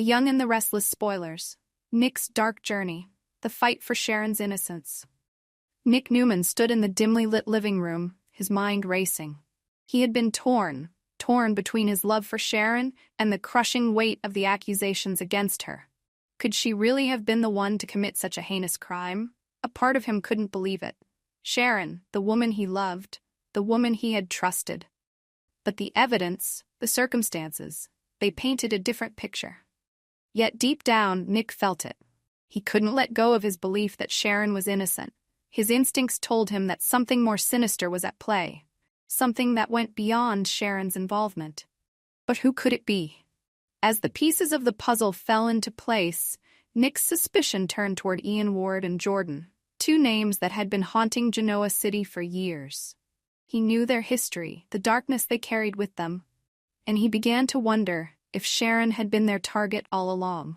The Young and the Restless spoilers. Nick's dark journey. The fight for Sharon's innocence. Nick Newman stood in the dimly lit living room, his mind racing. He had been torn between his love for Sharon and the crushing weight of the accusations against her. Could she really have been the one to commit such a heinous crime? A part of him couldn't believe it. Sharon, the woman he loved, the woman he had trusted. But the evidence, the circumstances, they painted a different picture. Yet deep down, Nick felt it. He couldn't let go of his belief that Sharon was innocent. His instincts told him that something more sinister was at play, something that went beyond Sharon's involvement. But who could it be? As the pieces of the puzzle fell into place, Nick's suspicion turned toward Ian Ward and Jordan, two names that had been haunting Genoa City for years. He knew their history, the darkness they carried with them, and he began to wonder if Sharon had been their target all along.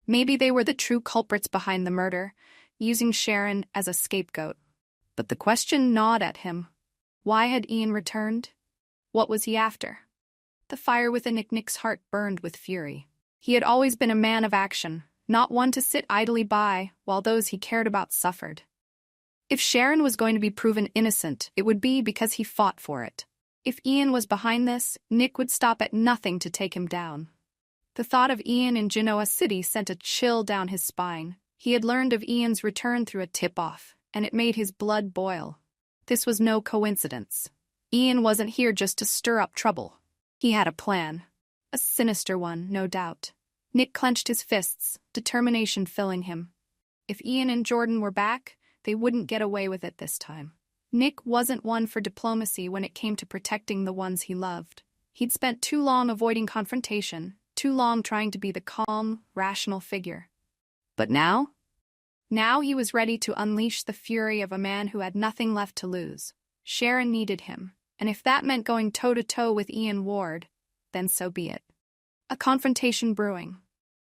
Maybe they were the true culprits behind the murder, using Sharon as a scapegoat. But the question gnawed at him. Why had Ian returned? What was he after? The fire within Nick's heart burned with fury. He had always been a man of action, not one to sit idly by while those he cared about suffered. If Sharon was going to be proven innocent, it would be because he fought for it. If Ian was behind this, Nick would stop at nothing to take him down. The thought of Ian in Genoa City sent a chill down his spine. He had learned of Ian's return through a tip-off, and it made his blood boil. This was no coincidence. Ian wasn't here just to stir up trouble. He had a plan. A sinister one, no doubt. Nick clenched his fists, determination filling him. If Ian and Jordan were back, they wouldn't get away with it this time. Nick wasn't one for diplomacy when it came to protecting the ones he loved. He'd spent too long avoiding confrontation, too long trying to be the calm, rational figure. But now? Now he was ready to unleash the fury of a man who had nothing left to lose. Sharon needed him, and if that meant going toe-to-toe with Ian Ward, then so be it. A confrontation brewing.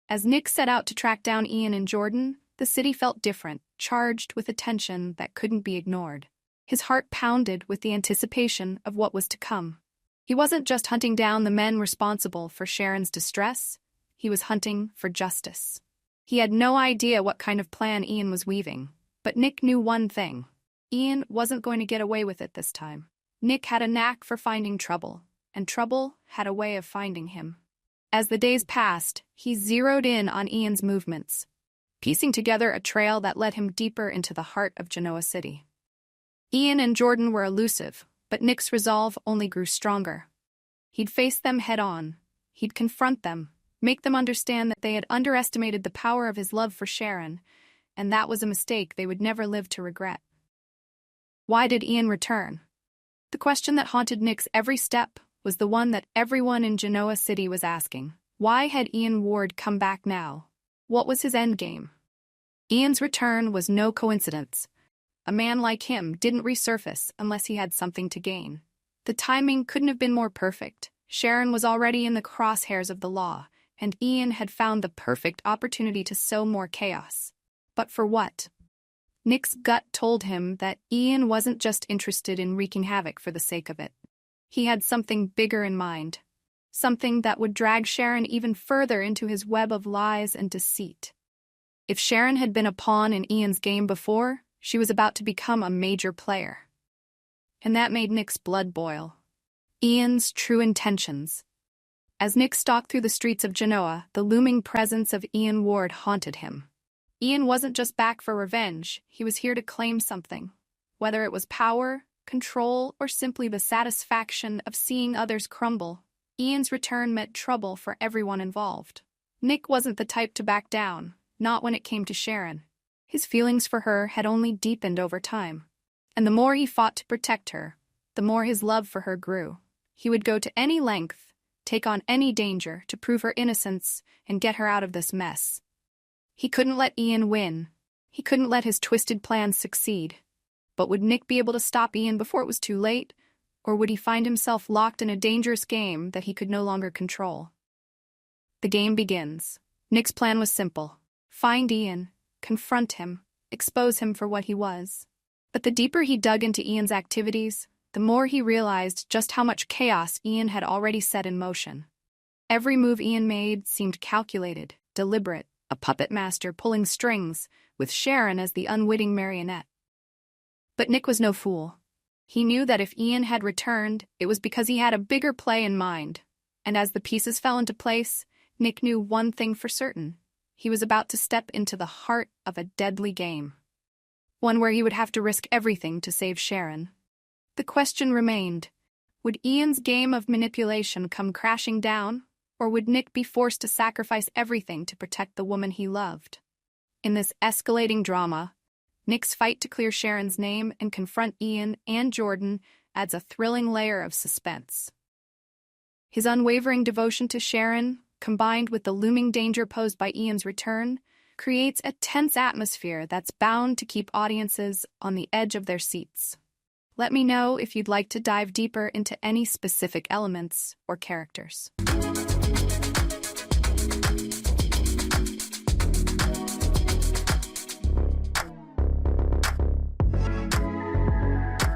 As Nick set out to track down Ian and Jordan, the city felt different, charged with a tension that couldn't be ignored. His heart pounded with the anticipation of what was to come. He wasn't just hunting down the men responsible for Sharon's distress, he was hunting for justice. He had no idea what kind of plan Ian was weaving, but Nick knew one thing. Ian wasn't going to get away with it this time. Nick had a knack for finding trouble, and trouble had a way of finding him. As the days passed, he zeroed in on Ian's movements, piecing together a trail that led him deeper into the heart of Genoa City. Ian and Jordan were elusive, but Nick's resolve only grew stronger. He'd face them head-on. He'd confront them, make them understand that they had underestimated the power of his love for Sharon, and that was a mistake they would never live to regret. Why did Ian return? The question that haunted Nick's every step was the one that everyone in Genoa City was asking. Why had Ian Ward come back now? What was his endgame? Ian's return was no coincidence. A man like him didn't resurface unless he had something to gain. The timing couldn't have been more perfect. Sharon was already in the crosshairs of the law, and Ian had found the perfect opportunity to sow more chaos. But for what? Nick's gut told him that Ian wasn't just interested in wreaking havoc for the sake of it. He had something bigger in mind, something that would drag Sharon even further into his web of lies and deceit. If Sharon had been a pawn in Ian's game before, she was about to become a major player. And that made Nick's blood boil. Ian's true intentions. As Nick stalked through the streets of Genoa, the looming presence of Ian Ward haunted him. Ian wasn't just back for revenge, he was here to claim something. Whether it was power, control, or simply the satisfaction of seeing others crumble, Ian's return meant trouble for everyone involved. Nick wasn't the type to back down, not when it came to Sharon. His feelings for her had only deepened over time. And the more he fought to protect her, the more his love for her grew. He would go to any length, take on any danger to prove her innocence and get her out of this mess. He couldn't let Ian win. He couldn't let his twisted plans succeed. But would Nick be able to stop Ian before it was too late? Or would he find himself locked in a dangerous game that he could no longer control? The game begins. Nick's plan was simple. Find Ian, confront him, expose him for what he was. But the deeper he dug into Ian's activities, the more he realized just how much chaos Ian had already set in motion. Every move Ian made seemed calculated, deliberate, a puppet master pulling strings, with Sharon as the unwitting marionette. But Nick was no fool. He knew that if Ian had returned, it was because he had a bigger play in mind. And as the pieces fell into place, Nick knew one thing for certain. He was about to step into the heart of a deadly game. One where he would have to risk everything to save Sharon. The question remained, would Ian's game of manipulation come crashing down, or would Nick be forced to sacrifice everything to protect the woman he loved? In this escalating drama, Nick's fight to clear Sharon's name and confront Ian and Jordan adds a thrilling layer of suspense. His unwavering devotion to Sharon, combined with the looming danger posed by Ian's return, creates a tense atmosphere that's bound to keep audiences on the edge of their seats. Let me know if you'd like to dive deeper into any specific elements or characters.